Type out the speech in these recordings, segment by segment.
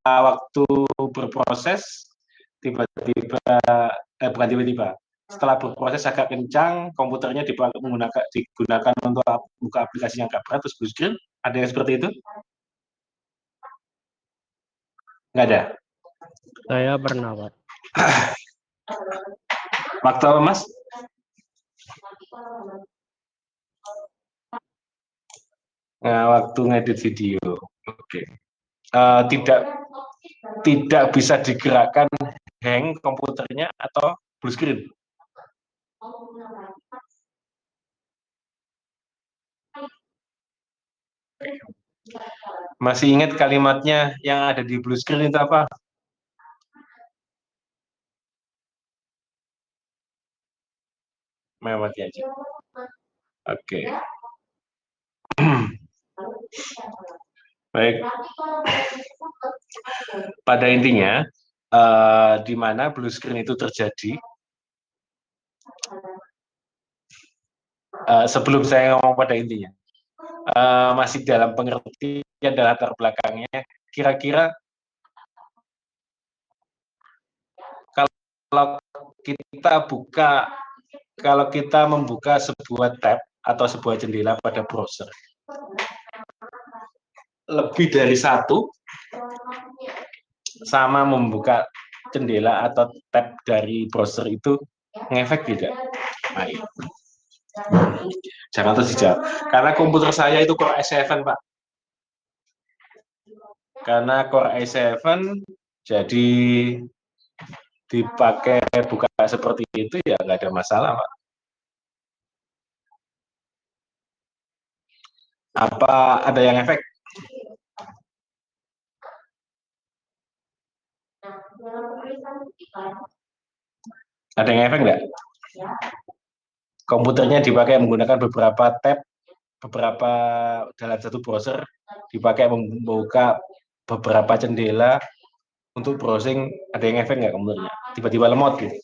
waktu berproses tiba-tiba bukan tiba-tiba, setelah berproses agak kencang, komputernya digunakan untuk buka aplikasi yang agak berat terus blue screen. Ada yang seperti itu? Nggak ada. Saya pernah, Pak. Waktu apa, Mas? Nah, waktu ngedit video. Oke. Tidak bisa digerakkan hang komputernya atau blue screen. Masih ingat kalimatnya yang ada di blue screen itu apa? Melewati aja. Oke. Baik. Pada intinya, di mana blue screen itu terjadi, sebelum saya ngomong pada intinya, masih dalam pengertian dan latar belakangnya, kira-kira kalau kita membuka sebuah tab atau sebuah jendela pada browser, lebih dari satu sama membuka jendela atau tab dari browser itu ngefek tidak? Baik. Jangan terus dijawab. Karena komputer saya itu Core i7, Pak. Karena Core i7 jadi dipakai buka seperti itu ya nggak ada masalah, Pak. Apa ada yang efek? Ada yang efek nggak? Komputernya dipakai menggunakan beberapa tab, beberapa dalam satu browser, dipakai membuka beberapa jendela untuk browsing, ada yang efek nggak komputernya? Tiba-tiba lemot gitu?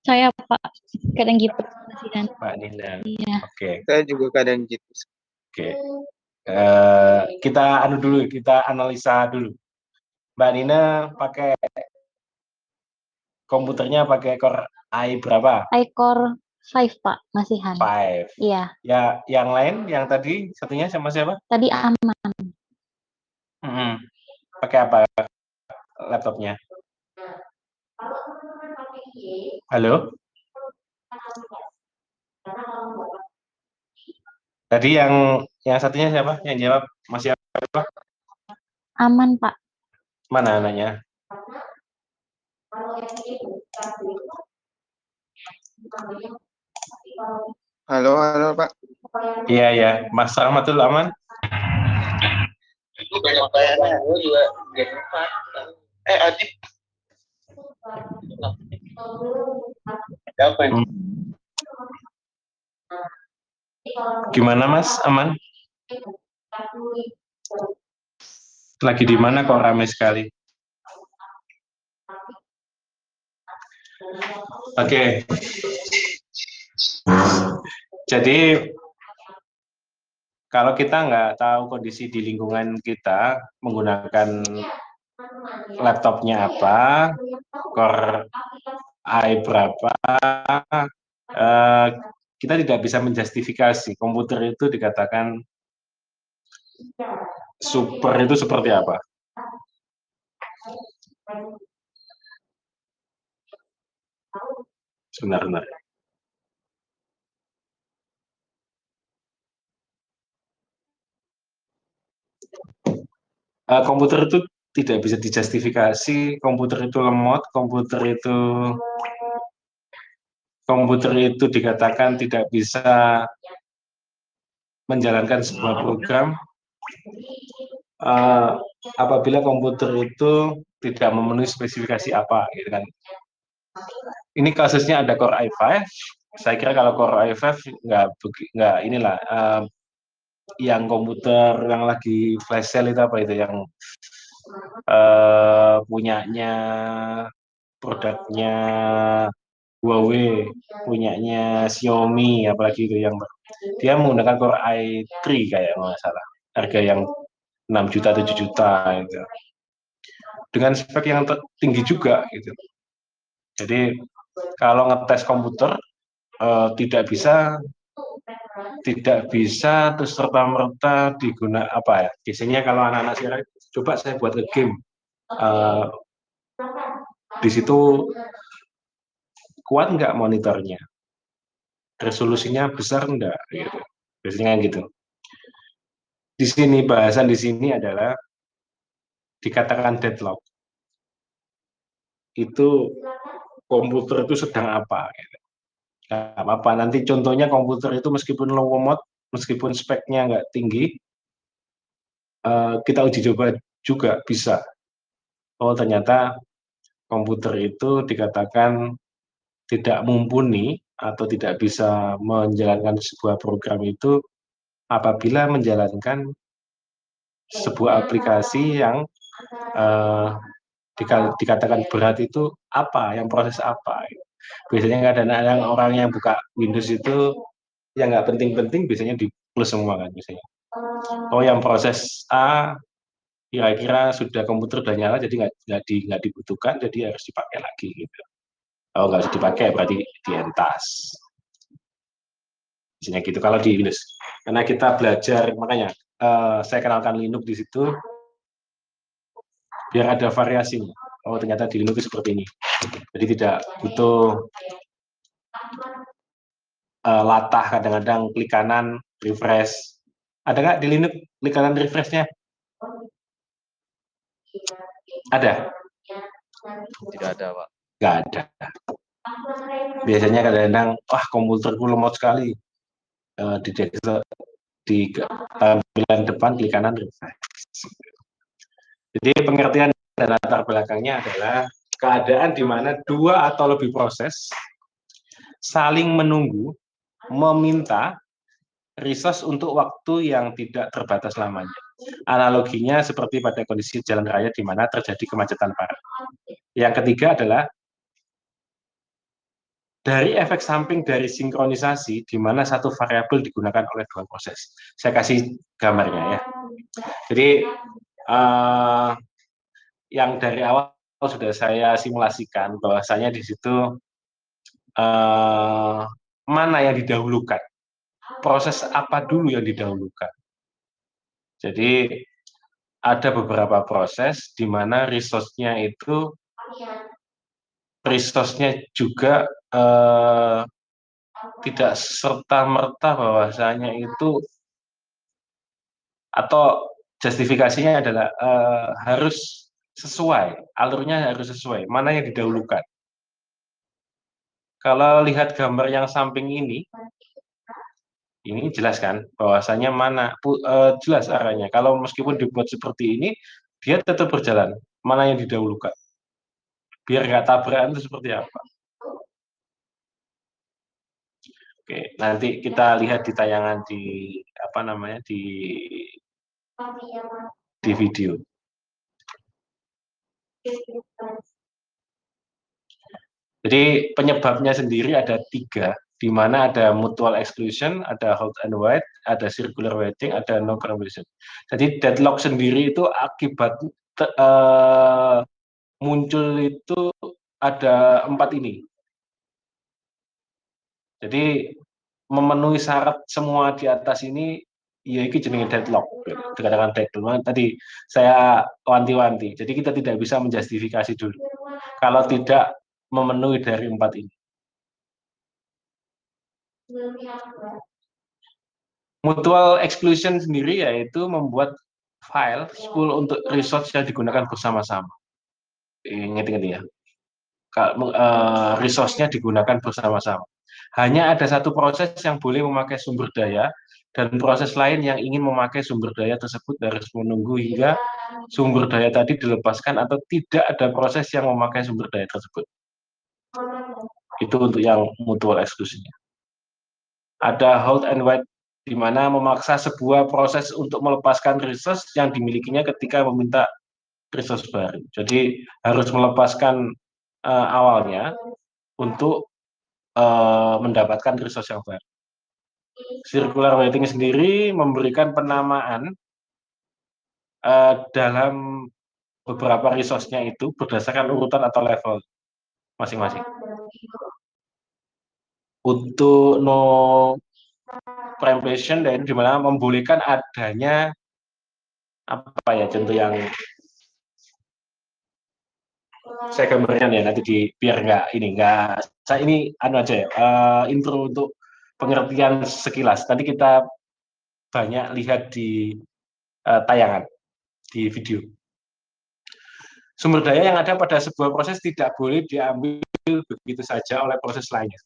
Saya, Pak, kadang gitu. Kasihan. Pak Nina. Iya. Oke. Saya juga kadang gitu. Oke. Kita kita analisa dulu. Mbak Nina pakai komputernya pakai Core i berapa? iCore 5, Pak, masihan. 5. Iya. Ya, yang lain, yang tadi satunya sama siapa? Tadi aman. Pakai apa laptopnya? Halo? Tadi yang satunya siapa? Yang jawab masih apa? Aman, Pak. Mana anaknya? Halo, Pak. Iya, ya. Mas Rahmatul aman? Gue juga Adit. Gimana, Mas? Aman? Lagi di mana kok ramai sekali? Oke. Jadi kalau kita nggak tahu kondisi di lingkungan kita, menggunakan laptopnya apa, Core i berapa, kita tidak bisa menjustifikasi komputer itu dikatakan super itu seperti apa. Sebentar. Komputer itu tidak bisa dijustifikasi, komputer itu lemot, komputer itu dikatakan tidak bisa menjalankan sebuah program apabila komputer itu tidak memenuhi spesifikasi apa, gitu kan. Ini kasusnya ada Core i5. Saya kira kalau Core i5 nggak inilah yang komputer yang lagi flash sale itu apa itu yang punyanya produknya Huawei, punyanya Xiaomi, apalagi itu yang dia menggunakan Core i3 kayak nggak salah, harga yang 6 juta 7 juta itu. dengan spek yang tinggi juga gitu. Jadi kalau ngetes komputer tidak bisa terus serta-merta diguna apa ya? Biasanya kalau anak-anak sekarang coba saya buat ke game, di situ kuat nggak monitornya, resolusinya besar nggak, gitu. Biasanya gitu. Di sini bahasan di sini adalah dikatakan deadlock. Itu komputer itu sedang apa? Gitu. Nggak apa-apa. Nanti contohnya komputer itu meskipun low mod, meskipun speknya nggak tinggi, kita uji coba juga bisa. Oh ternyata komputer itu dikatakan tidak mumpuni atau tidak bisa menjalankan sebuah program itu apabila menjalankan sebuah aplikasi yang eh, dikatakan berat itu apa, yang proses apa. Biasanya kadang-kadang orang yang buka Windows itu yang nggak penting-penting biasanya di plus semua kan biasanya. Oh yang proses A kira-kira sudah komputer udah nyala jadi nggak dibutuhkan jadi harus dipakai lagi gitu. Oh nggak usah dipakai berarti dientas. Biasanya gitu kalau di Windows. Karena kita belajar makanya saya kenalkan Linux di situ biar ada variasinya. Oh ternyata di Linux seperti ini. Jadi tidak butuh latah kadang-kadang klik kanan refresh. Ada nggak di Linux klik kanan refreshnya? Ada? Tidak ada, Pak. Nggak ada. Biasanya kadang-kadang wah komputerku lemot sekali. Di desktop di tampilan depan klik kanan refresh. Jadi pengertian dan latar belakangnya adalah keadaan di mana dua atau lebih proses saling menunggu, meminta resource untuk waktu yang tidak terbatas lamanya. Analoginya seperti pada kondisi jalan raya di mana terjadi kemacetan parah. Yang ketiga adalah dari efek samping dari sinkronisasi di mana satu variabel digunakan oleh dua proses. Saya kasih gambarnya ya. Jadi yang dari awal sudah saya simulasikan bahwasanya di situ mana yang didahulukan, proses apa dulu yang didahulukan. Jadi ada beberapa proses di mana resource-nya juga tidak serta-merta bahwasanya itu atau justifikasinya adalah harus sesuai, alurnya harus sesuai, mana yang didahulukan. Kalau lihat gambar yang samping ini jelas kan bahwasanya mana jelas arahnya. Kalau meskipun dibuat seperti ini, dia tetap berjalan. Mana yang didahulukan? Biar nggak tabrakan itu seperti apa? Oke, nanti kita lihat di tayangan di apa namanya di video. Jadi penyebabnya sendiri ada 3, di mana ada mutual exclusion, ada hot and wait, ada circular waiting, ada no permission. Jadi deadlock sendiri itu akibat muncul itu ada 4 ini. Jadi memenuhi syarat semua di atas ini, ya ini jenenge deadlock. Dikatakan deadlock tadi saya wanti-wanti. Jadi kita tidak bisa menjustifikasi dulu kalau tidak memenuhi dari 4 ini. Mutual exclusion sendiri yaitu membuat file spool untuk resource yang digunakan bersama-sama. Ingat-ingat ya. Resource-nya digunakan bersama-sama. Hanya ada satu proses yang boleh memakai sumber daya dan proses lain yang ingin memakai sumber daya tersebut harus menunggu hingga sumber daya tadi dilepaskan atau tidak ada proses yang memakai sumber daya tersebut. Itu untuk yang mutual exclusion-nya. Ada hold and wait di mana memaksa sebuah proses untuk melepaskan resource yang dimilikinya ketika meminta resource baru. Jadi harus melepaskan awalnya untuk mendapatkan resource yang baru. Circular waiting sendiri memberikan penamaan dalam beberapa resource-nya itu berdasarkan urutan atau level masing-masing. Untuk no preemption dan dimana membolehkan adanya apa ya, contoh yang saya gambarkan ya nanti biar saya ini anu aja ya, intro untuk pengertian sekilas. Nanti kita banyak lihat di tayangan di video. Sumber daya yang ada pada sebuah proses tidak boleh diambil begitu saja oleh proses lainnya.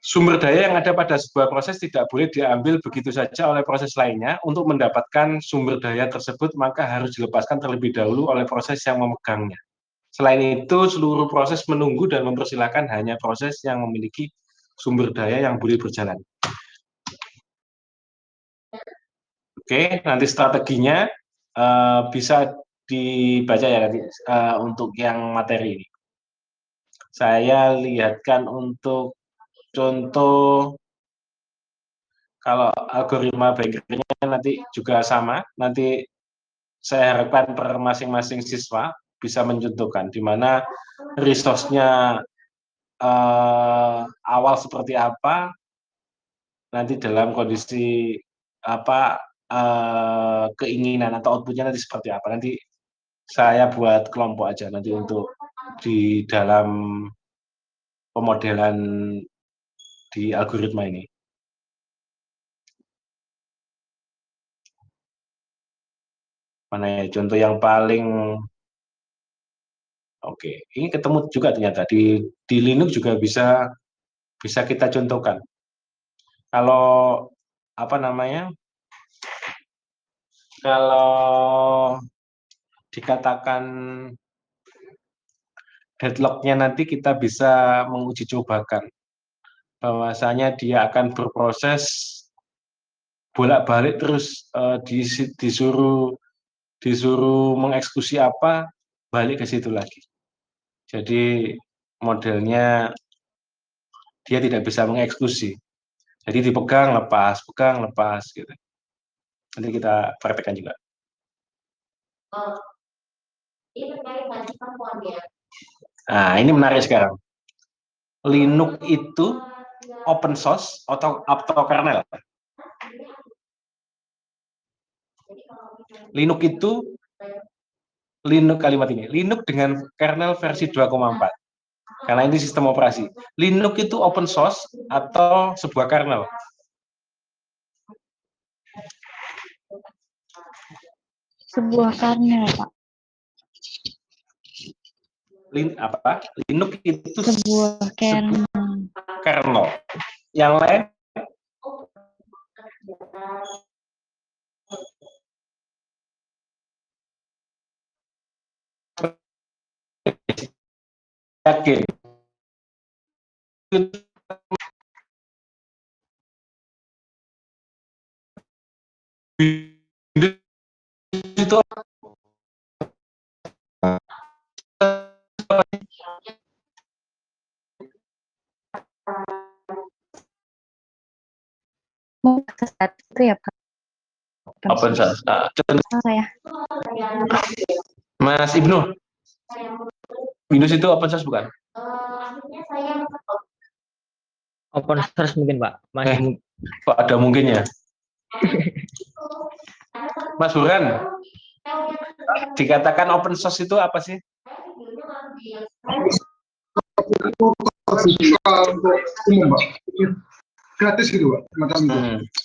Sumber daya yang ada pada sebuah proses tidak boleh diambil begitu saja oleh proses lainnya. Untuk mendapatkan sumber daya tersebut, maka harus dilepaskan terlebih dahulu oleh proses yang memegangnya. Selain itu, seluruh proses menunggu dan mempersilahkan hanya proses yang memiliki sumber daya yang boleh berjalan. Oke, nanti strateginya bisa dibaca ya nanti untuk yang materi ini. Saya lihatkan untuk contoh, kalau algoritma bankernya nanti juga sama, nanti saya harapkan per masing-masing siswa bisa mencontohkan di mana resource-nya awal seperti apa, nanti dalam kondisi apa keinginan atau output-nya nanti seperti apa. Nanti saya buat kelompok aja nanti untuk di dalam pemodelan di algoritma ini. Mana ya contoh yang paling oke, ini ketemu juga ternyata di Linux juga bisa kita contohkan. Kalau apa namanya? Kalau dikatakan deadlock-nya nanti kita bisa menguji cobakan bahwasanya dia akan berproses bolak-balik terus disuruh mengeksekusi apa, balik ke situ lagi. Jadi modelnya dia tidak bisa mengeksekusi. Jadi dipegang lepas gitu. Nanti kita praktekkan juga. Nah, ini menarik sekarang. Linux itu open source atau kernel. Linux itu kalimat ini. Linux dengan kernel versi 2,4. Karena ini sistem operasi. Linux itu open source atau sebuah kernel? Sebuah kernel, Pak. Linux itu Sebuah kernel. Kernel. Yang lain yakin itu Itu ya, Pak. open source. Ya. Mas Ibnu, Windows itu open source bukan? Open source mungkin Pak. Masih Kok ada mungkinnya? Mas Burhan, dikatakan open source itu apa sih? Untuk umum, Pak. Gratis gitu, Pak.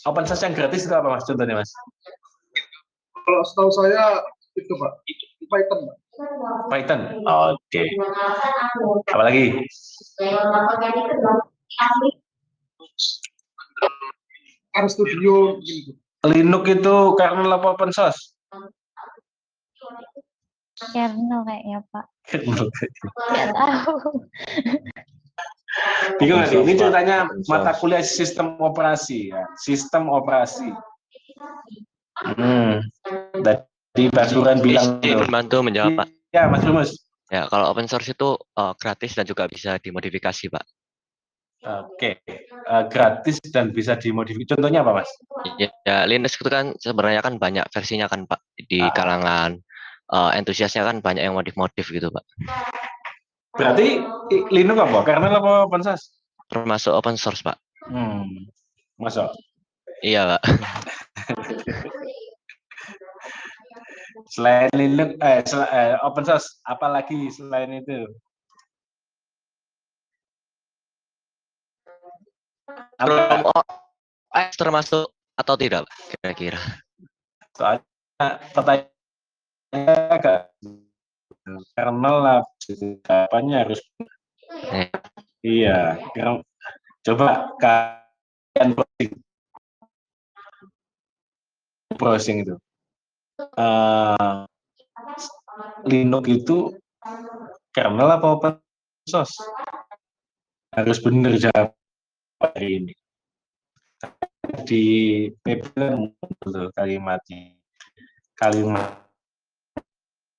Open source yang gratis itu apa, Mas? Contohnya, Mas? Kalau setahu saya itu, Pak. Python, Pak. Python. Oke. Apalagi? RStudio gitu. Linux itu kernel apa open source? Kernel kayaknya, Pak. Kernel. Nggak tahu. Bingung nggak? Ini ceritanya mata kuliah sistem operasi ya. Sistem operasi. Tadi Mas Burhan bilang bantu menjawab Pak. Ya, Mas Rumus. Ya, kalau open source itu gratis dan juga bisa dimodifikasi, Pak. Oke, gratis dan bisa dimodifikasi. Contohnya apa, Mas? Ya, Linux itu kan sebenarnya kan banyak versinya kan, Pak. Di kalangan entusiasnya kan banyak yang modif-modif gitu, Pak. Berarti Linux apa? Kernel apa open source? Termasuk open source, Pak. Masuk. Iya, Pak. Selain Linux, open source, apalagi selain itu? Chrome OS termasuk atau tidak, Pak? Kira-kira. Soalnya pertanyaannya agak kernel lah, apanya harus Eh, iya. Coba kalian browsing itu. Linux itu kernel apa open source? Harus benar jawab hari ini. Di PP muncul kalimat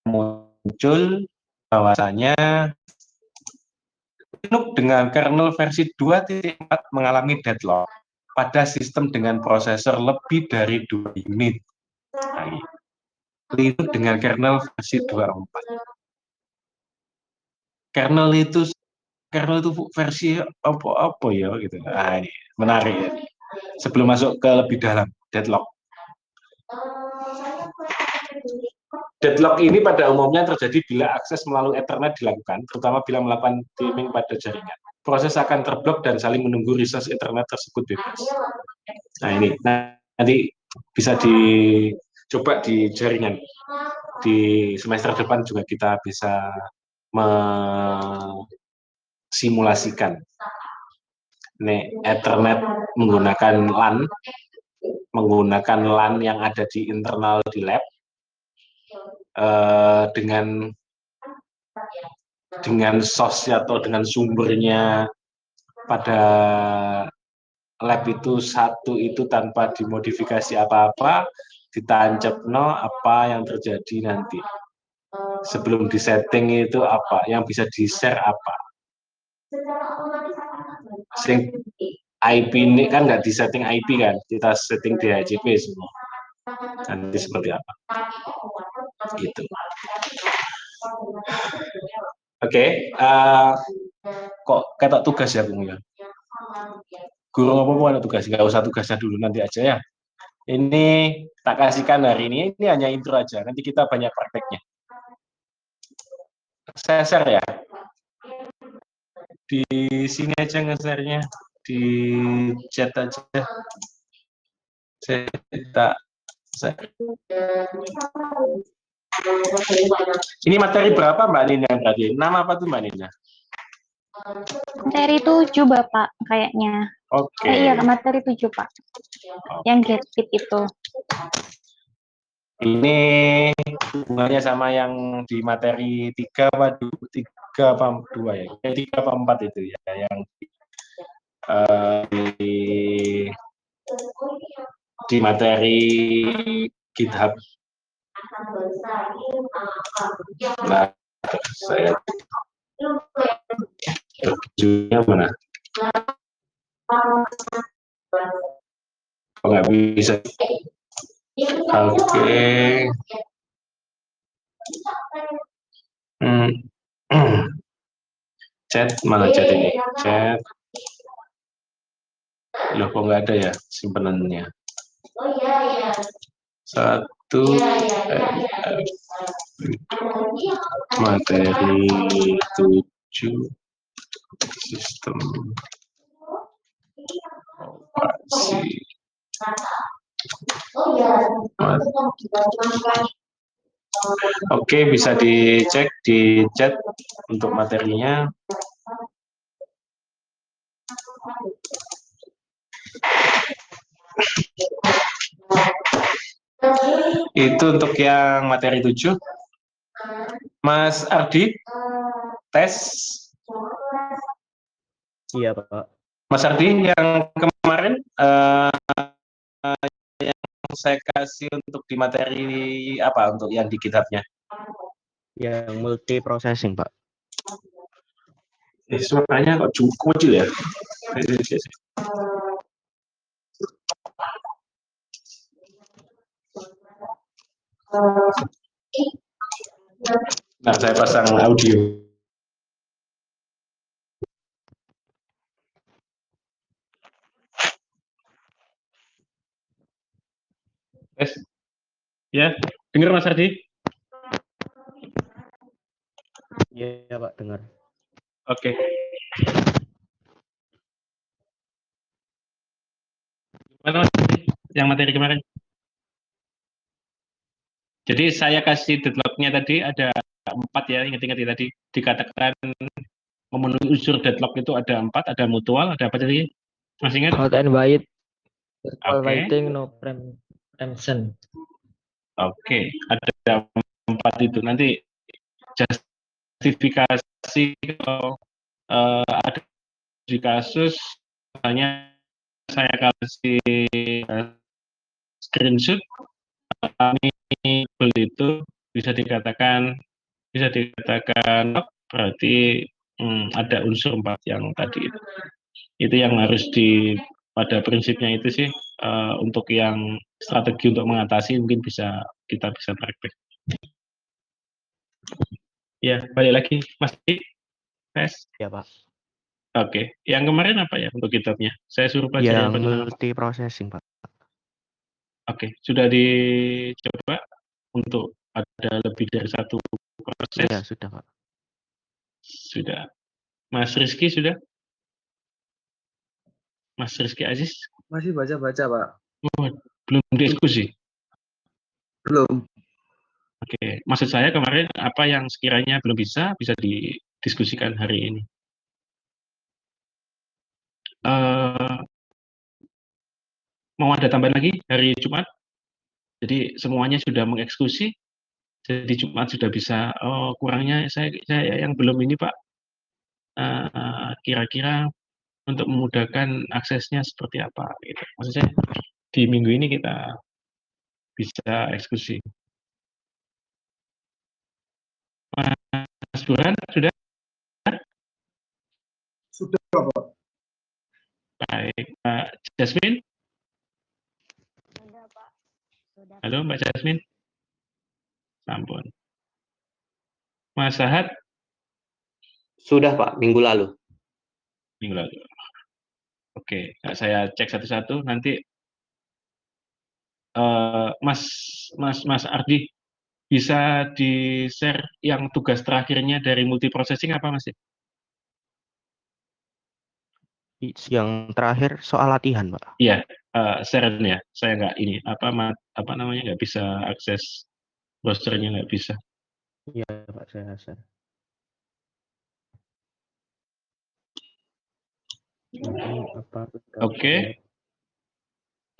muncul bahwasanya Linux dengan kernel versi 2.4 mengalami deadlock pada sistem dengan prosesor lebih dari 2 unit. Nah, Linux dengan kernel versi 2.4. Kernel itu versi apa ya gitu. Nah, ini menarik ya. Sebelum masuk ke lebih dalam, deadlock. Deadlock ini pada umumnya terjadi bila akses melalui Ethernet dilakukan, terutama bila melakukan teaming pada jaringan. Proses akan terblok dan saling menunggu resource Ethernet tersebut bebas. Nah ini, nanti bisa dicoba di jaringan. Di semester depan juga kita bisa simulasikan. Nih, Ethernet menggunakan LAN yang ada di internal di lab dengan source atau dengan sumbernya pada lab itu satu itu tanpa dimodifikasi apa-apa, ditancap apa yang terjadi nanti. Sebelum disetting itu apa, yang bisa di-share apa. IP ini kan nggak disetting IP kan, kita setting DHCP semua. Nanti seperti apa? Gitu. Oke, kok kata tugas ya Bung ya? Guru apa ada tugas? Nggak usah tugasnya dulu, nanti aja ya. Ini tak kasihkan hari ini hanya intro aja. Nanti kita banyak prakteknya. Saya share ya. Di sini aja nge-share-nya. Di chat aja. Ini materi berapa Mbak Nina berarti? Nama apa tuh Mbak Nina? Materi 7 Bapak kayaknya. Oke. Iya, materi 7 Pak. Yang GetFit itu. Ini hubungannya sama yang di materi 3 apa 2 ya? 3 apa 4 itu ya, yang di materi GitHub. Nah, saya tujuannya mana? Oh, nggak bisa. Oke. Chat, mana chat ini? Chat. Loh, kok nggak ada ya simpenannya? Satu materi 7 sistem operasi. Oke, bisa dicek di chat untuk materinya. Itu untuk yang materi 7. Mas Ardi, tes. Iya, Pak. Mas Ardi, yang kemarin yang saya kasih untuk di materi apa untuk yang di GitHub-nya? Yang multi processing, Pak. Suaranya kok cukup kecil ya? Nah, saya pasang audio. Yes. Ya, dengar Mas Ardi? Iya, Pak, dengar. Oke. Gimana Mas Ardi? Yang materi kemarin? Jadi saya kasih deadlock-nya tadi ada 4 ya, ingat-ingat ya tadi dikatakan memenuhi unsur deadlock itu ada 4, ada mutual, ada apa tadi? Masih ingat? Hot and white. Virtual Oke. waiting, no preemption. Oke, ada 4 itu. Nanti justifikasi kalau ada di kasus, misalnya saya kasih screenshot itu bisa dikatakan berarti ada unsur 4 yang tadi itu yang harus pada prinsipnya itu sih untuk yang strategi untuk mengatasi mungkin kita bisa praktek. Ya, balik lagi Mas Tes. Ya, Pak. Oke, yang kemarin apa ya untuk kitabnya? Saya suruh pelajari Yang apa dulu? multi processing, Pak. Oke, sudah dicoba untuk ada lebih dari satu proses? Iya, sudah, Pak. Sudah. Mas Rizky sudah? Mas Rizky Aziz? Masih baca-baca, Pak. Oh, belum diskusi? Belum. Oke, maksud saya kemarin apa yang sekiranya belum bisa didiskusikan hari ini. Mau ada tambahan lagi hari Jumat? Jadi semuanya sudah mengeksekusi, jadi Jumat sudah bisa. Oh, kurangnya saya yang belum ini Pak. Kira-kira untuk memudahkan aksesnya seperti apa? Gitu. Maksud saya di minggu ini kita bisa eksekusi. Mas Burhan sudah? Sudah, Pak. Baik, Mbak Jasmine. Sudah, Pak. Sudah. Halo Mbak Jasmine. Sampun. Mas Sahat. Sudah Pak, minggu lalu. Minggu lalu. Oke, saya cek satu-satu. Nanti Mas Ardi bisa di-share yang tugas terakhirnya dari multiprocessing apa Mas? Yang terakhir soal latihan, Pak. Iya, share ya. Saya nggak ini apa namanya nggak bisa akses browsernya nggak bisa. Iya, Pak, saya share. Ini apa? Oke.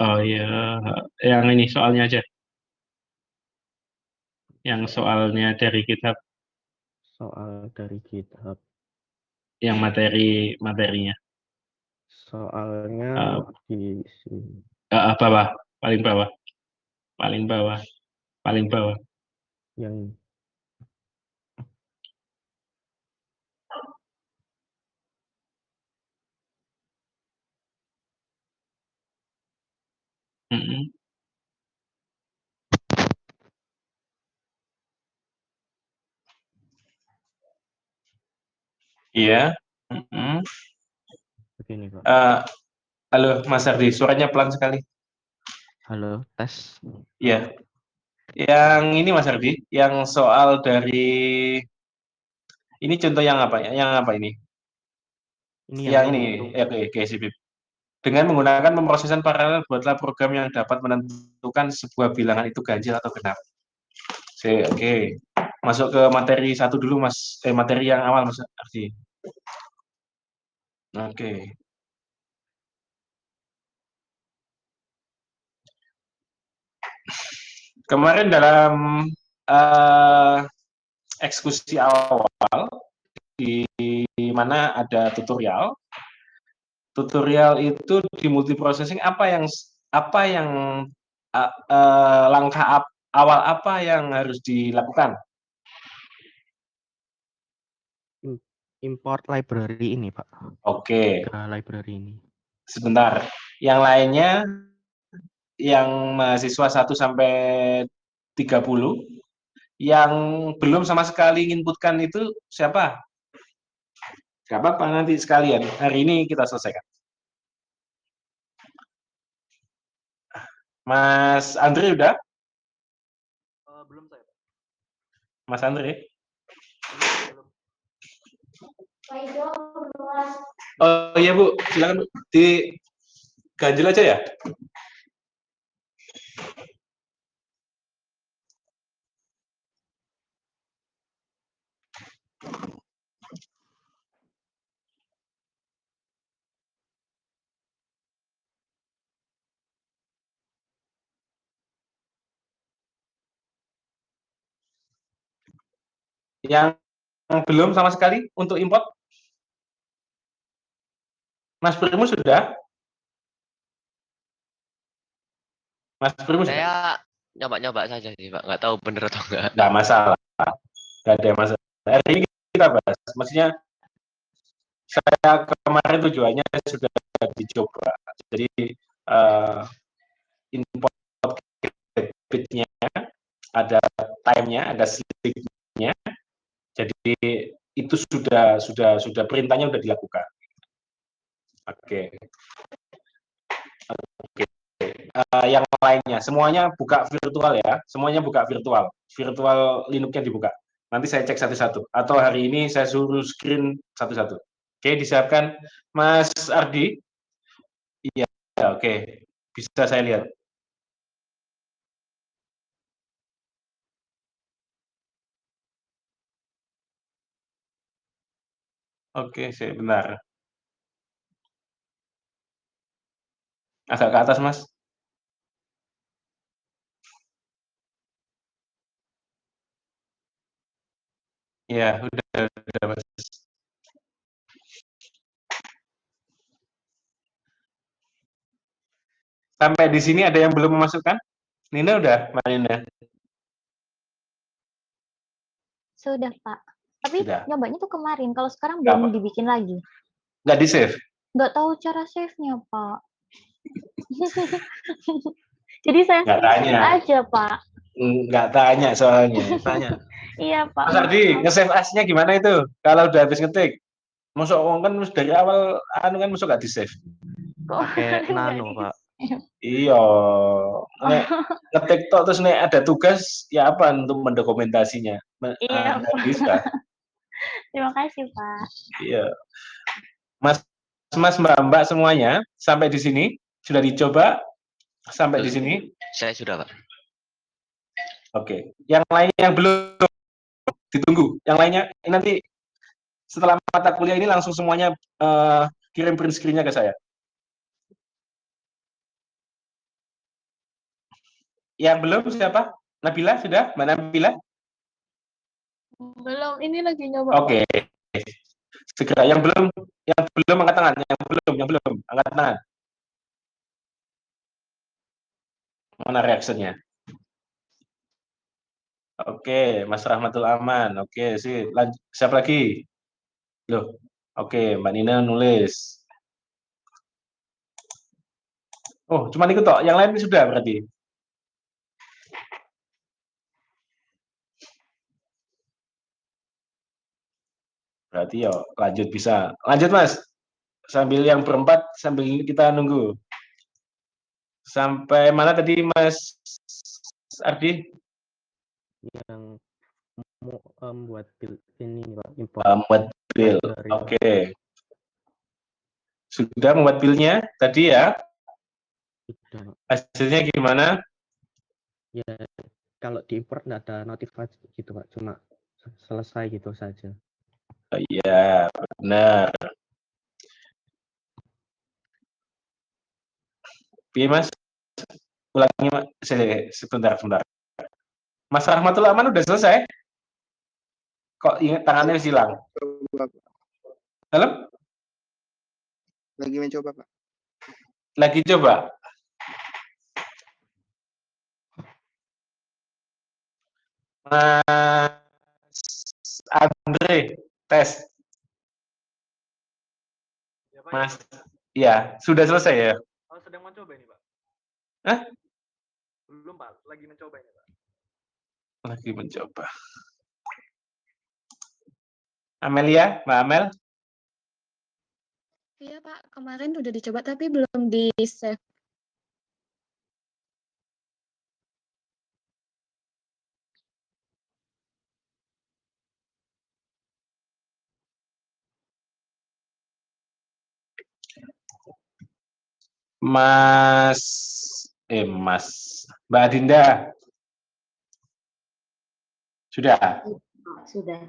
Oh iya, yang ini soalnya aja. Yang soalnya dari GitHub. Soal dari GitHub. Yang materinya. Soalnya di sini. Bawah, paling bawah. Paling bawah. Paling bawah. Yang Iya. begini, Pak. Halo Mas Ardi, suaranya pelan sekali. Halo, tes. Iya. Yang ini Mas Ardi, yang soal dari ini contoh yang apa ya? Yang apa ini? Ini Yang yang ini, oke, sip. Dengan menggunakan pemrosesan paralel, buatlah program yang dapat menentukan sebuah bilangan itu ganjil atau genap. Oke. Masuk ke materi satu dulu Mas, materi yang awal Mas Ardi. Oke. Kemarin dalam eksekusi awal di mana ada tutorial. Tutorial itu di multiprocessing apa yang langkah awal apa yang harus dilakukan? import library ini, Pak. Oke, 3 library ini. sebentar. Yang lainnya, yang mahasiswa 1 sampai 30, yang belum sama sekali inputkan itu siapa? Gak apa-apa, nanti sekalian. Hari ini kita selesaikan. Mas Andre udah? Belum saya, Pak. Mas Andre? Oh iya Bu, silakan Bu. Diganjel aja ya. Yang belum sama sekali untuk import? Mas Primus sudah? Mas Primus sudah? Saya nyoba-nyoba saja sih, Pak. Nggak tahu bener atau enggak. Nggak masalah. Nggak ada masalah. Hari ini kita bahas. Maksudnya saya kemarin tujuannya sudah dicoba. Jadi import debitnya, ada time-nya, ada sleep-nya. Jadi itu sudah perintahnya sudah dilakukan. Oke. Oke. Yang lainnya semuanya buka virtual ya. Semuanya buka virtual. Virtual Linux-nya dibuka. Nanti saya cek satu-satu. Atau hari ini saya suruh screen satu-satu. Oke, disiapkan Mas Ardi. Iya, oke. Bisa saya lihat. Oke, benar. Agak ke atas, Mas. Iya, udah, Mas. Sampai di sini ada yang belum memasukkan? Nina udah, Mbak Nina? Sudah, Pak. Tapi Sudah. nyobanya tuh kemarin. Kalau sekarang Nggak belum apa. dibikin lagi. Nggak di-save? Nggak tahu cara save-nya, Pak. Jadi saya Nggak screen tanya. aja, Pak. Nggak tanya soalnya. Tanya. Iya, Pak. Mas Ardi, nge-save as-nya gimana itu? Kalau udah habis ngetik? Masuk kan dari awal kan masuk nggak di-save? Kok Pakai nggak nano, di- Pak. Iya. Nek ngetik tok terus nek ada tugas ya apa untuk mendokumentasinya? Iya, Nggak Pak. bisa. Terima kasih, Pak. Iya. Mas Mbak semuanya sampai di sini sudah dicoba sampai di sini. Saya sudah, Pak. Oke. Yang lainnya yang belum ditunggu. Yang lainnya ini nanti setelah mata kuliah ini langsung semuanya kirim print screen-nya ke saya. Yang belum siapa? Nabila sudah? Mbak Nabila? Belum, ini lagi nyoba. Oke. Segera yang belum angkat tangan, yang belum angkat tangan. Mana reaksinya? Oke, Mas Rahmatul Aman. Oke, sih. Siapa lagi? Loh. Oke, Mbak Nina nulis. Oh, cuma ikut toh. Yang lain sudah berarti. Berarti ya lanjut bisa. Lanjut Mas. Sambil yang berempat sambil kita nunggu. Sampai mana tadi Mas Ardi? Yang mau membuat build ini, Pak, import Membuat build. library. Oke. Sudah membuat build-nya tadi ya. Sudah, Pak. Hasilnya gimana? Ya, kalau diimport nggak ada notifikasi gitu, Pak. Cuma selesai gitu saja. Iya, benar. Oke, Mas. Ulangi, Mas. Sebentar. Mas Rahmatul Aman udah selesai? Kok ingat tangannya silang? Coba, Pak. Halo? Lagi mencoba, Pak. Lagi coba. Mas Andre, tes. Ya, Pak. Mas, ya sudah selesai ya? Oh, sedang mencoba ini, Pak. Hah? Belum, Pak. Lagi mencoba ini, Pak. Lagi mencoba. Amelia, Mbak Amel? Iya Pak, kemarin udah dicoba tapi belum di-save. Mas, Mas, Mbak Adinda, sudah? Sudah.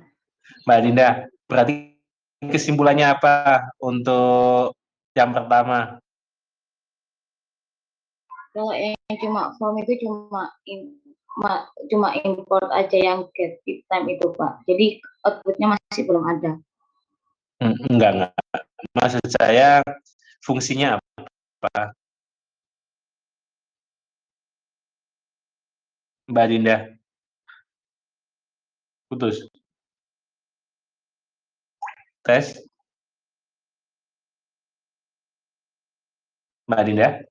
Mbak Adinda, berarti kesimpulannya apa untuk yang pertama? Kalau yang cuma form itu cuma import aja yang get it time itu Pak. Jadi outputnya masih belum ada. Enggak. Maksud saya fungsinya apa? Mbak Dinda. Putus. Tes. Mbak Dinda.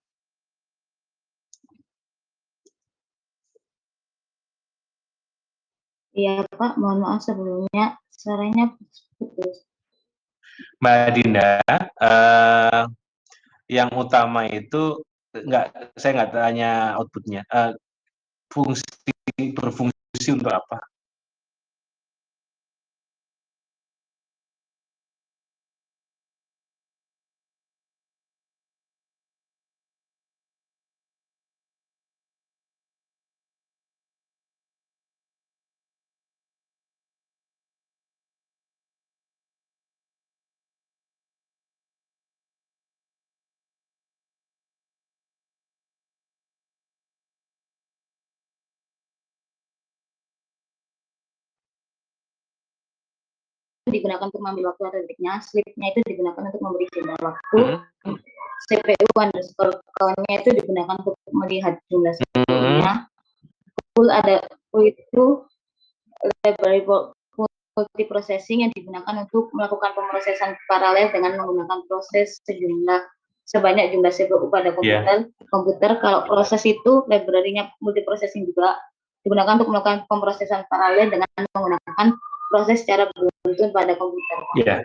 Iya Pak, mohon maaf sebelumnya suaranya putus. Mbak Dinda, yang utama itu saya nggak tanya outputnya. Berfungsi untuk apa? Digunakan untuk mengambil waktu atau detiknya, slipnya itu digunakan untuk memberi jeda waktu, CPU underscore count-nya itu digunakan untuk melihat jumlah CPU-nya, full itu library multiprocessing yang digunakan untuk melakukan pemrosesan paralel dengan menggunakan proses sebanyak jumlah CPU pada komputer. Kalau proses itu library-nya multiprocessing juga digunakan untuk melakukan pemrosesan paralel dengan menggunakan proses secara beruntun pada komputer. Iya.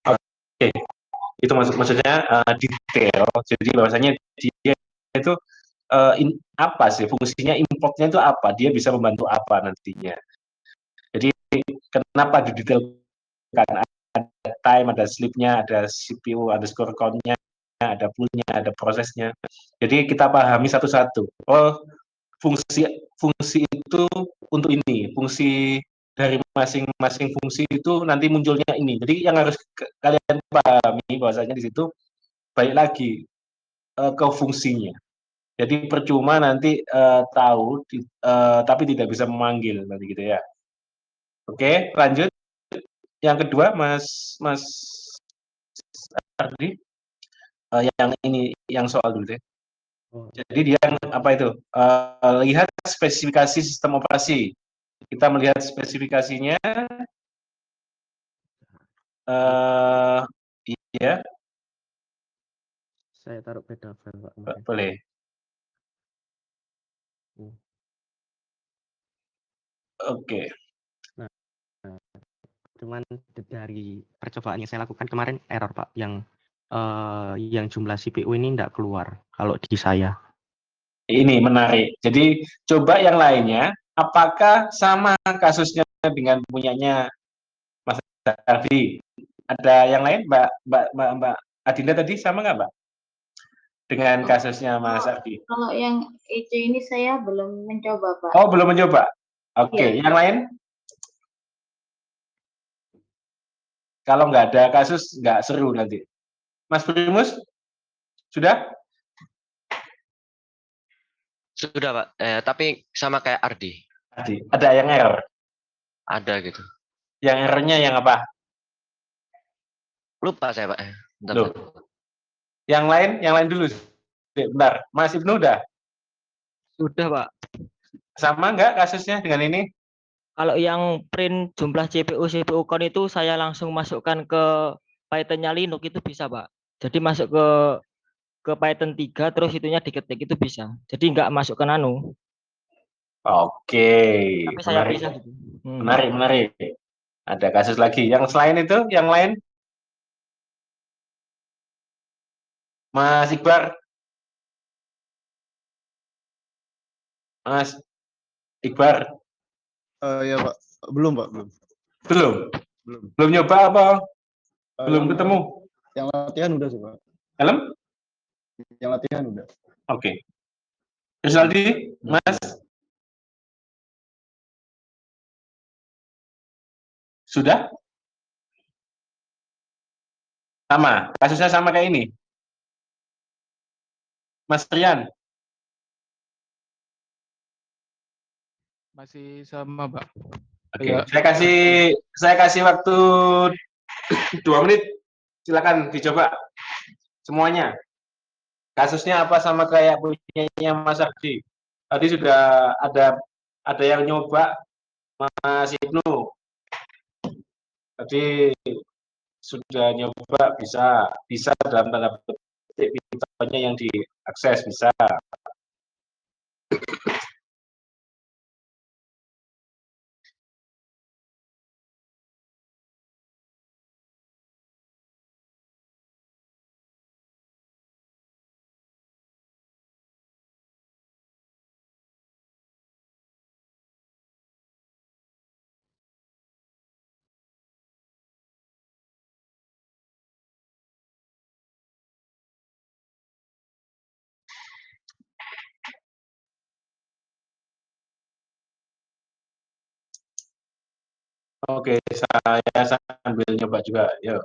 Oke. Itu maksudnya detail. Jadi bahwasanya dia itu apa sih fungsinya, importnya itu apa? Dia bisa membantu apa nantinya? Jadi kenapa didetailkan? Ada time, ada sleep-nya, ada CPU, ada score count-nya, ada pool-nya, ada prosesnya. Jadi kita pahami satu-satu. Oh, fungsi itu untuk ini, fungsi dari masing-masing fungsi itu nanti munculnya ini. Jadi yang harus kalian pahami bahwasanya di situ balik lagi ke fungsinya. Jadi percuma nanti tahu tapi tidak bisa memanggil nanti gitu ya. Oke, lanjut. Yang kedua, Mas Ardi, yang ini, yang soal dulu deh. Jadi dia apa itu? Lihat spesifikasi sistem operasi. Kita melihat spesifikasinya. Iya. Saya taruh beda file Pak. Boleh. Oke. Nah, cuman dari percobaan yang saya lakukan kemarin error Pak, yang jumlah CPU ini tidak keluar kalau di saya. Ini menarik. Jadi coba yang lainnya, apakah sama kasusnya dengan punyanya Mas Ardi? Ada yang lain, Mbak Adinda tadi sama nggak, Mbak? Dengan kasusnya Mas Ardi? Kalau yang itu ini saya belum mencoba, Pak. Oh, belum mencoba. Oke, yang lain? Kalau nggak ada kasus, nggak seru nanti. Mas Primus, sudah? Sudah Pak, tapi sama kayak Ardi. Ada yang error? Ada gitu. Yang errornya yang apa? Lupa saya Pak. Loh. Yang lain dulu. Bentar, Mas Ibnu udah? Sudah Pak. Sama nggak kasusnya dengan ini? Kalau yang print jumlah CPU count itu saya langsung masukkan ke Python-nya Linux itu bisa, Pak. Jadi masuk ke Python 3 terus itunya diketik itu bisa. Jadi nggak masuk ke nano, Oke, tapi saya menarik, pisah gitu. menarik, menarik. Ada kasus lagi. Yang selain itu, yang lain, Mas Iqbar, Mas Iqbar, Ya Pak, belum Pak, belum. belum, Belum. belum nyoba apa? Belum Yang- ketemu. Yang latihan udah sih Pak. Dalam? Yang latihan udah. Oke. Rizaldi, Mas, sudah? Sama, kasusnya sama kayak ini. Mas Rian, Masih sama, Pak. oke. Ya. Saya kasih waktu 2 menit. Silakan dicoba semuanya. Kasusnya apa sama kayak punyanya Mas Ardi. Tadi sudah ada yang nyoba Mas Ibnu. Tadi sudah nyoba bisa dalam tanda petik pintarnya yang diakses bisa. Oke, saya sambil nyoba juga. Yuk.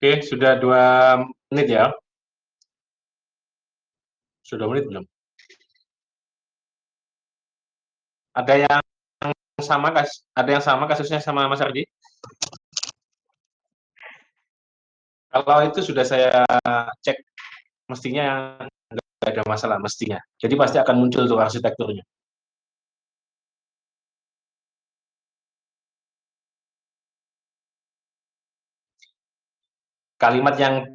Oke, sudah 2 menit ya. Sudah 2 menit belum? Ada yang sama kasusnya sama Mas Ardi? Kalau itu sudah saya cek, mestinya nggak ada masalah, mestinya. Jadi pasti akan muncul tuh arsitekturnya. Kalimat yang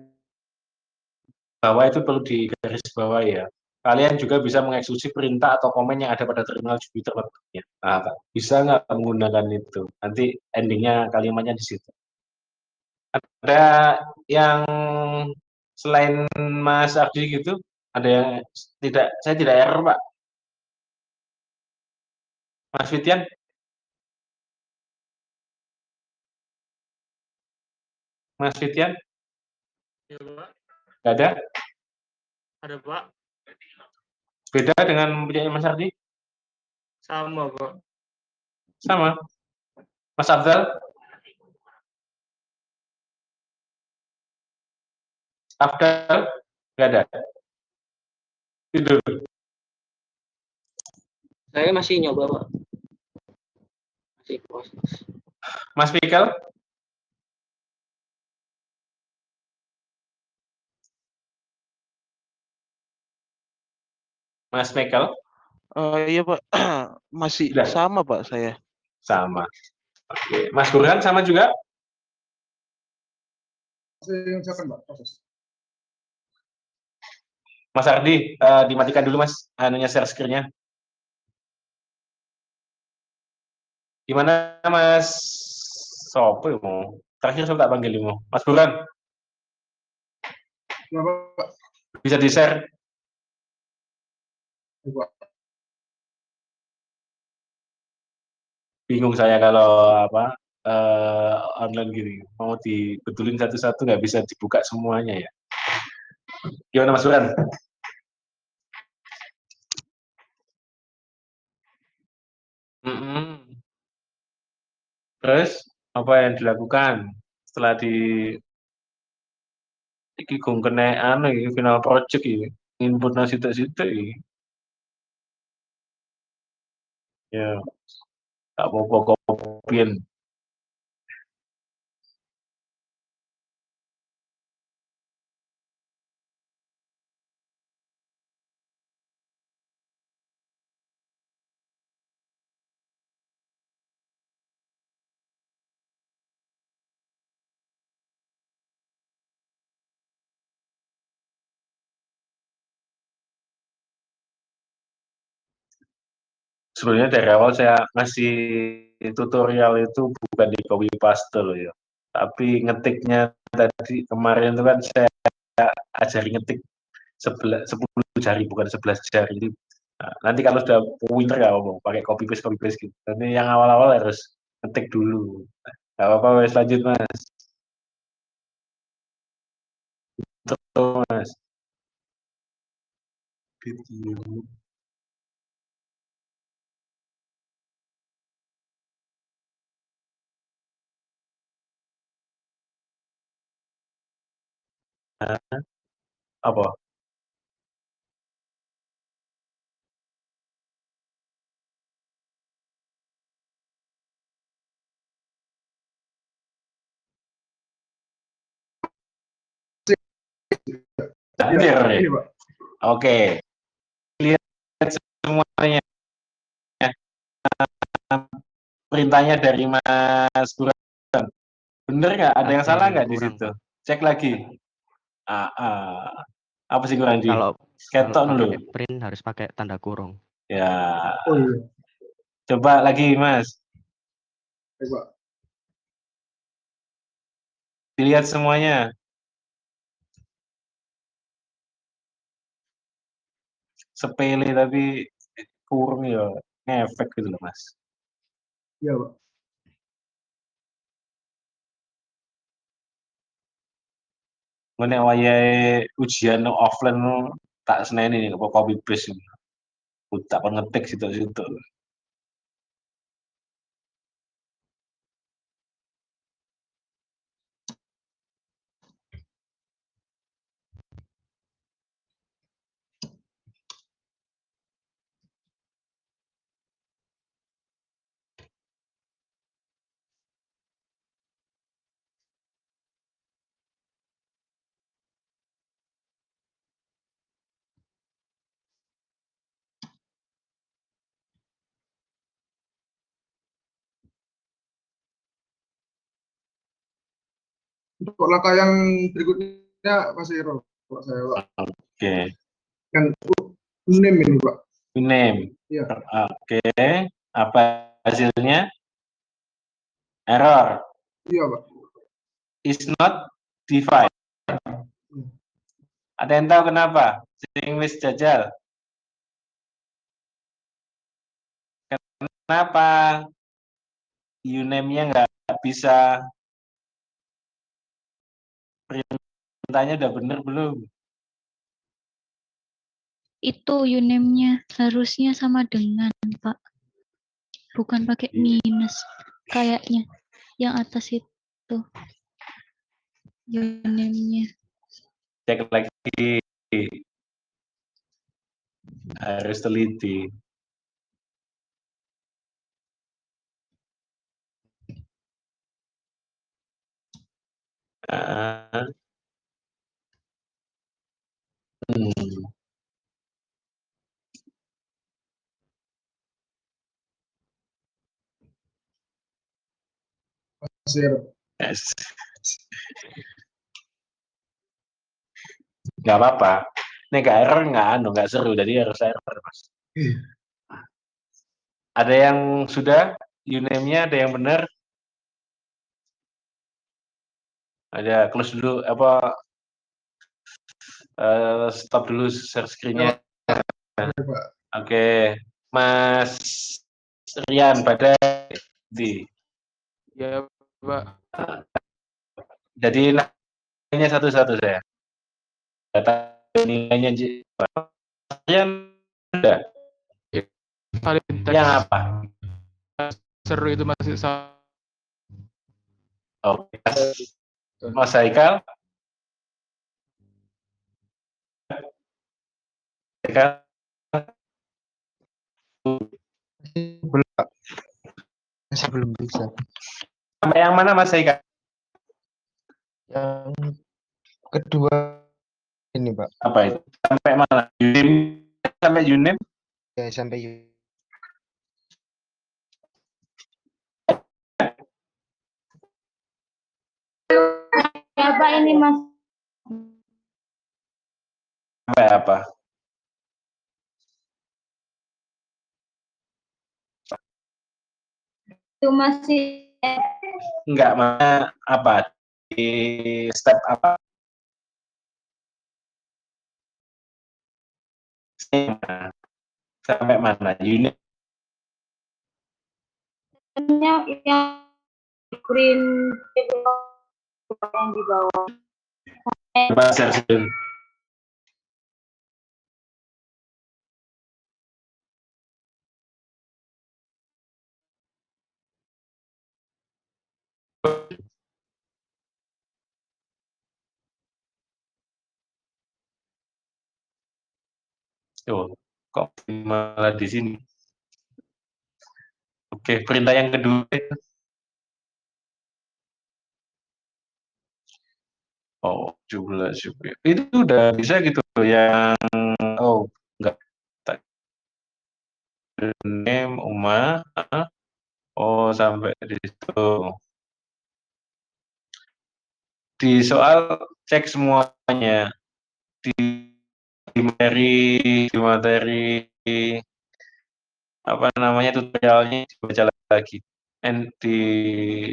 bawah itu perlu digarisbawahi ya. Kalian juga bisa mengeksekusi perintah atau komen yang ada pada terminal Jupyter Webnya. Nah, bisa nggak menggunakan itu? Nanti endingnya kalimatnya di situ. Ada yang selain Mas Ardi gitu, ada yang saya tidak error Pak. Mas Fitian, Mas Fitian, Ya, Pak. nggak ada? Ada, Pak. Beda dengan punya Mas Ardi? Sama, Pak. Sama. Mas Abdal, Abdal, nggak ada. Tidur. Saya masih nyoba, Pak. Masih proses. Mas Fikal, Mas Fikal, Iya Pak, masih sudah sama Pak saya. sama. Oke. Mas Burhan sama juga? Saya silakan Pak, proses. Mas Ardi, dimatikan dulu Mas, anunya share screen-nya. Gimana Mas Sopo ya mau? Terakhir saya tak panggil mau. Mas Burhan, Ya Pak, bisa di-share? ya, Pak. Bingung saya kalau apa online gini. Mau dibetulin satu-satu nggak bisa dibuka semuanya ya. Gimana Mas Burhan? Mm-mm. Terus apa yang dilakukan setelah di iki gong kena anu iki final project iki input nasi situ iki ya tak mau kopien sebenarnya dari awal saya ngasih tutorial itu bukan di copy paste loh ya tapi ngetiknya tadi kemarin itu kan saya ajari ngetik 10 jari bukan 11 jari. Jadi, nah, nanti kalau sudah winter ya mau pakai copy paste gitu. Tapi yang awal-awal harus ngetik dulu. Gak apa-apa, wes lanjut Mas. Tuh, Mas. Video. Nah, apa? Hadir Ya, nih. ini Pak. Oke. Lihat semuanya. Perintahnya dari Mas Burhan. Bener nggak? Ada yang salah nggak di kurang, situ? Pak. Cek lagi. Apa sih kurang di? Kalau Ketok dulu. pakai print harus pakai tanda kurung. Ya. Oh iya, Coba lagi Mas. baik Pak. Dilihat semuanya. Sepele tapi kurang ya. Ngefek gitu loh Mas. Iya Pak. Nek wayahe ujian offline tak seneni nih kok copy paste. Tak ngetik situ-situ. Untuk langkah yang berikutnya masih error Pak saya Pak. Oke. Kan name ini Pak. Name. Iya. Oke. Apa hasilnya? Error. Iya Pak. is not defined. Ada yang tahu kenapa? English Jajal. Kenapa uname-nya nggak bisa? Perintahnya udah bener belum? Itu uname-nya harusnya sama dengan, Pak. Bukan pakai minus. Kayaknya yang atas itu. Uname-nya. Cek lagi. Harus teliti. Yes. Nggak apa-apa. Ini nggak error, nggak seru, jadi harus error, Mas. Ada yang sudah uname-nya, ada yang benar? Ada close dulu, stop dulu share screen-nya. Oke, Mas Rian pada di. Ya, Pak. Jadi nanya satu-satu saya. Data nilainya Rian ada. Yang apa? Seru itu masih sama. Oke. Mas Haikal? Haikal? Masih belum bisa. Sampai yang mana Mas Haikal? Yang kedua ini, Pak. Apa itu? Sampai mana? Uname? Sampai uname? Ya, sampai Apa ini Mas? Sampai apa? Itu masih Enggak, mana apa? Di step apa? Sampai mana? Unit yang green yang di bawah. bahasa Sunda. Oh, kok malah di sini? Oke, perintah yang kedua. Oh, jumlah supir. Itu udah bisa gitu yang enggak. Name Uma. Oh, sampai di situ. Di soal cek semuanya. Di materi apa namanya tutorialnya dibaca lagi.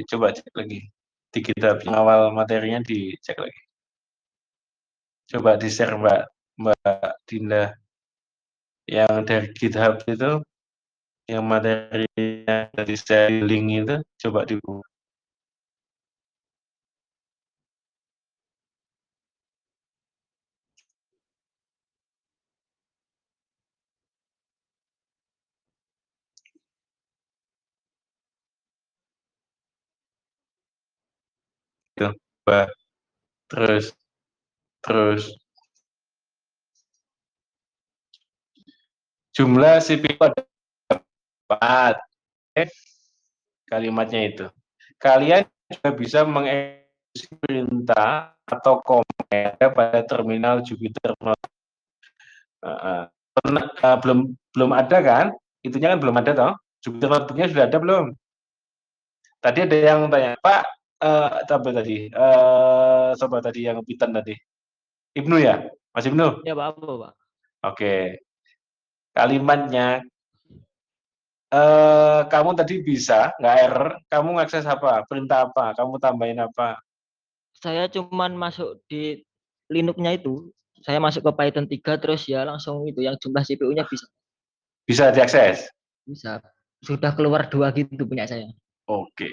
Coba cek lagi. Di kitab yang awal materinya dicek lagi. Coba di-share Mbak Dinda yang dari GitHub itu, yang materinya dari share link itu, coba dibuka. Gitu. Terus jumlah CPU ada 4. Kalimatnya itu. Kalian juga bisa mengeksekusi perintah atau komen pada terminal Jupyter Notebook. Belum ada kan? Itunya kan belum ada toh? Jupyter Notebook-nya sudah ada belum? Tadi ada yang tanya, Pak, apa tadi? Coba tadi yang Pitan tadi. Ibnu ya? Mas Ibnu? Ya, Pak, apa, Pak? Oke. Kalimatnya, kamu tadi bisa, nggak error, kamu ngakses apa? Perintah apa? Kamu tambahin apa? Saya cuman masuk di Linux-nya itu. Saya masuk ke Python 3 terus ya langsung itu yang jumlah CPU-nya bisa. Bisa diakses? Bisa. Sudah keluar 2 gitu punya saya. Oke.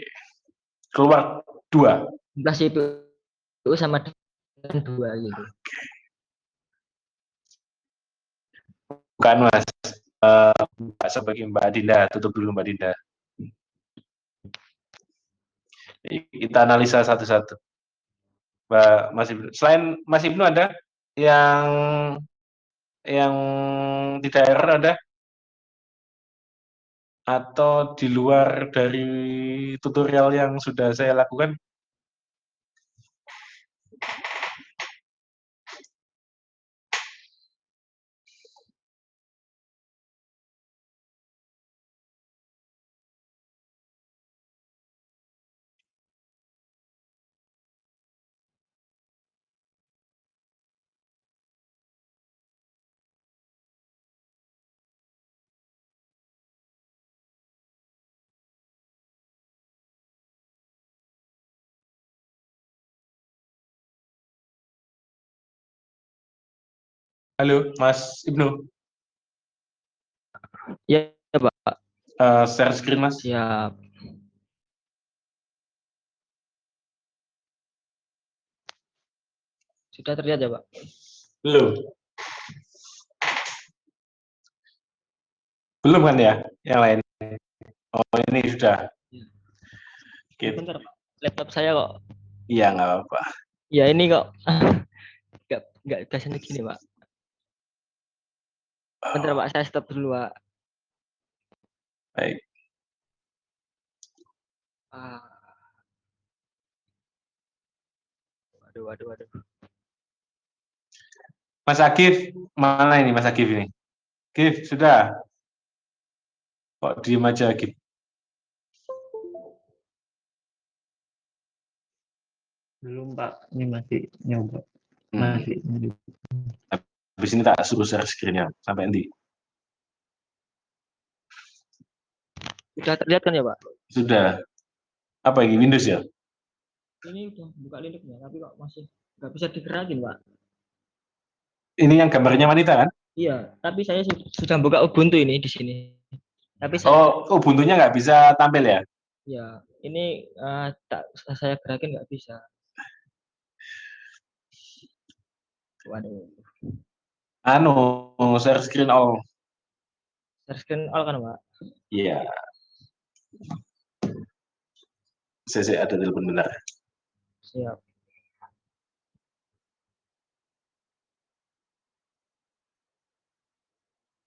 Keluar 2. Jumlah CPU sama dengan 2 gitu. Bukan Mas. Sebagai Mbak Dinda, tutup dulu Mbak Dinda. Kita analisa satu-satu. Mas Ibnu. Selain Mas Ibnu ada yang tidak error ada? Atau di luar dari tutorial yang sudah saya lakukan? Halo, Mas Ibnu. Ya, Pak. Share screen, Mas. Siap. Sudah terlihat ya, Pak? Belum. Belum kan ya, yang lain? Oh, ini sudah. Gitu. Bentar, Pak. Laptop saya kok. Iya, nggak apa-apa. Ya ini kok. Nggak biasanya gini, Pak. Bentar, Pak. Saya stop dulu, Pak. Baik. Waduh. Mas Agif, mana ini Mas Agif ini? Agif, sudah? Kok diem aja, Agif? Belum Pak, ini masih nyoba. Masih. Habis ini tak suruh share screen-nya. Sampai nanti. Sudah terlihat kan ya, Pak? Sudah. Apa ini, Windows ya? Ini udah buka Linux-nya, tapi kok masih nggak bisa digerakin, Pak. Ini yang gambarnya wanita kan? Iya, tapi saya sudah buka Ubuntu ini di sini. Tapi Ubuntu-nya nggak bisa tampil ya? Ya, ini tak saya gerakin nggak bisa. Waduh. Share screen all. Share screen all kan, Pak? Iya. Saya ada telepon benar. Siap.